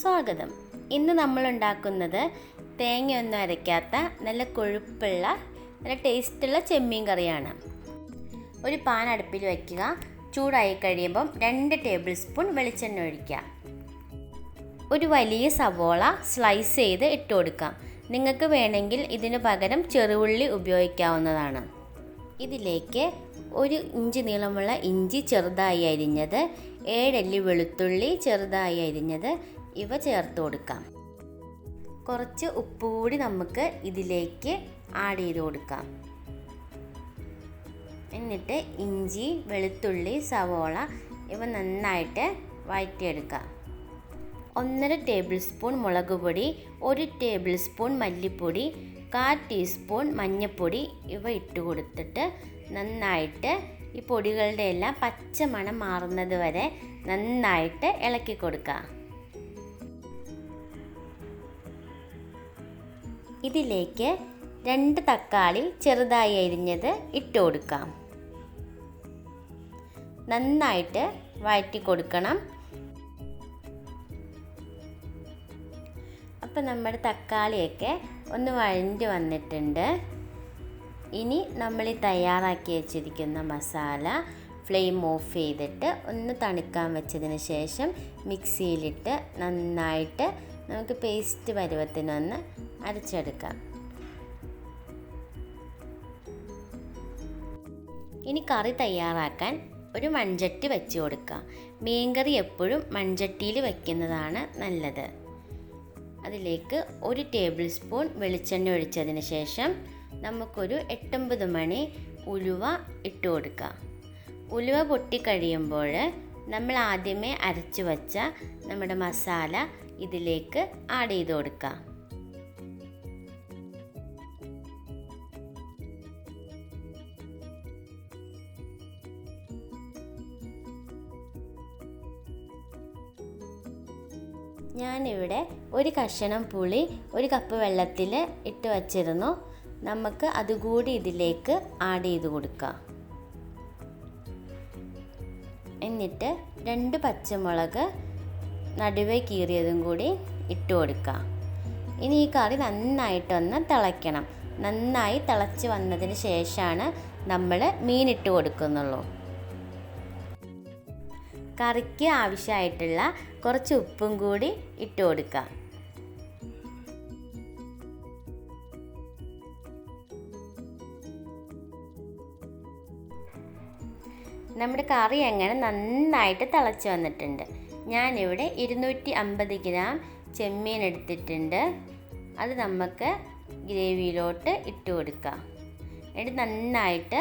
സ്വാഗതം. ഇന്ന് നമ്മൾ ഉണ്ടാക്കുന്നത് തേങ്ങയൊന്നും അരയ്ക്കാത്ത നല്ല കൊഴുപ്പുള്ള നല്ല ടേസ്റ്റുള്ള ചെമ്മീൻ കറിയാണ്. ഒരു പാൻ അടുപ്പിൽ വയ്ക്കുക. ചൂടായി കഴിയുമ്പം 2 ടേബിൾ സ്പൂൺ വെളിച്ചെണ്ണ ഒഴിക്കുക. ഒരു വലിയ സവോള സ്ലൈസ് ചെയ്ത് ഇട്ട് കൊടുക്കാം. നിങ്ങൾക്ക് വേണമെങ്കിൽ ഇതിനു പകരം ചെറുഉള്ളി ഉപയോഗിക്കാവുന്നതാണ്. ഇതിലേക്ക് 1 ഇഞ്ച് നീളമുള്ള ഇഞ്ചി ചെറുതായി അരിഞ്ഞത്, 7 അല്ലി വെളുത്തുള്ളി ചെറുതായി അരിഞ്ഞത് ഇവ ചേർത്ത് കൊടുക്കാം. കുറച്ച് ഉപ്പ് കൂടി നമുക്ക് ഇതിലേക്ക് ആഡ് ചെയ്ത് കൊടുക്കാം. എന്നിട്ട് ഇഞ്ചി, വെളുത്തുള്ളി, സവോള ഇവ നന്നായിട്ട് വഴറ്റിയെടുക്കാം. 1.5 ടേബിൾ സ്പൂൺ മുളക് പൊടി, 1 ടേബിൾ സ്പൂൺ മല്ലിപ്പൊടി, 1/4 ടീസ്പൂൺ മഞ്ഞൾപ്പൊടി ഇവ ഇട്ട് കൊടുത്തിട്ട് നന്നായിട്ട് ഈ പൊടികളുടെ എല്ലാം പച്ച മണം മാറുന്നത് വരെ നന്നായിട്ട് ഇളക്കി കൊടുക്കുക. ഇതിലേക്ക് 2 തക്കാളി ചെറുതായി അരിഞ്ഞത് ഇട്ട് കൊടുക്കാം. നന്നായിട്ട് വഴറ്റി കൊടുക്കണം. അപ്പം നമ്മുടെ തക്കാളിയൊക്കെ ഒന്ന് വഴണ്ടി വന്നിട്ടുണ്ട്. ഇനി നമ്മൾ ഈ തയ്യാറാക്കി വെച്ചിരിക്കുന്ന മസാല ഫ്ലെയിം ഓഫ് ചെയ്തിട്ട് ഒന്ന് തണുക്കാൻ വെച്ചതിന് ശേഷം മിക്സിയിലിട്ട് നന്നായിട്ട് നമുക്ക് പേസ്റ്റ് പരുവത്തിനൊന്ന് അരച്ചെടുക്കാം. ഇനി കറി തയ്യാറാക്കാൻ ഒരു മൺചട്ടി വെച്ച് കൊടുക്കാം. മീൻകറി എപ്പോഴും മൺചട്ടിയിൽ വയ്ക്കുന്നതാണ് നല്ലത്. അതിലേക്ക് 1 ടേബിൾ സ്പൂൺ വെളിച്ചെണ്ണ ഒഴിച്ചതിന് ശേഷം നമുക്കൊരു 8-9 മണി ഉലുവ ഇട്ട് കൊടുക്കാം. ഉലുവ പൊട്ടിക്കഴിയുമ്പോൾ നമ്മൾ ആദ്യമേ അരച്ചു വച്ച നമ്മുടെ മസാല ഇതിലേക്ക് ആഡ് ചെയ്ത് കൊടുക്കാം. ഞാനിവിടെ 1 കഷണം പുളി 1 കപ്പ് വെള്ളത്തിൽ ഇട്ട് വച്ചിരുന്നു. നമുക്ക് അതുകൂടി ഇതിലേക്ക് ആഡ് ചെയ്ത് കൊടുക്കാം. എന്നിട്ട് 2 പച്ചമുളക് നടുവേ കീറിയതും കൂടി ഇട്ട് കൊടുക്കാം. ഇനി ഈ കറി നന്നായിട്ടൊന്ന് തിളയ്ക്കണം. നന്നായി തിളച്ച് വന്നതിന് ശേഷമാണ് നമ്മൾ മീനിട്ട് കൊടുക്കുന്നുള്ളൂ. കറിക്ക് ആവശ്യമായിട്ടുള്ള കുറച്ച് ഉപ്പും കൂടി ഇട്ട് കൊടുക്കാം. നമ്മുടെ കറി അങ്ങനെ നന്നായിട്ട് തിളച്ച് വന്നിട്ടുണ്ട്. ഞാനിവിടെ 250 ഗ്രാം ചെമ്മീൻ എടുത്തിട്ടുണ്ട്. അത് നമുക്ക് ഗ്രേവിയിലോട്ട് ഇട്ട് കൊടുക്കാം. എന്നിട്ട് നന്നായിട്ട്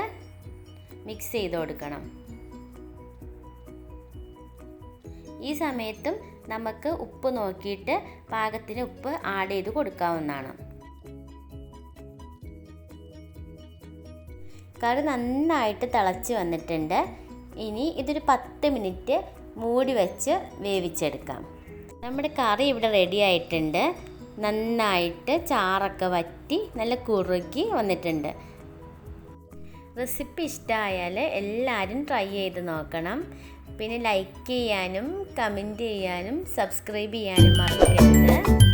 മിക്സ് ചെയ്ത് കൊടുക്കണം. ഈ സമയത്തും നമുക്ക് ഉപ്പ് നോക്കിയിട്ട് പാകത്തിന് ഉപ്പ് ആഡ് ചെയ്ത് കൊടുക്കാവുന്നതാണ്. കറി നന്നായിട്ട് തിളച്ച് വന്നിട്ടുണ്ട്. ഇനി ഇതൊരു 10 മിനിറ്റ് മൂടി വെച്ച് വേവിച്ചെടുക്കാം. നമ്മുടെ കറി ഇവിടെ റെഡി ആയിട്ടുണ്ട്. നന്നായിട്ട് ചാറൊക്കെ വറ്റി നല്ല കുറുകി വന്നിട്ടുണ്ട്. റെസിപ്പി ഇഷ്ടമായാൽ എല്ലാവരും ട്രൈ ചെയ്ത് നോക്കണം. പിന്നെ ലൈക്ക് ചെയ്യാനും കമൻറ്റ് ചെയ്യാനും സബ്സ്ക്രൈബ് ചെയ്യാനും മറക്കരുത്.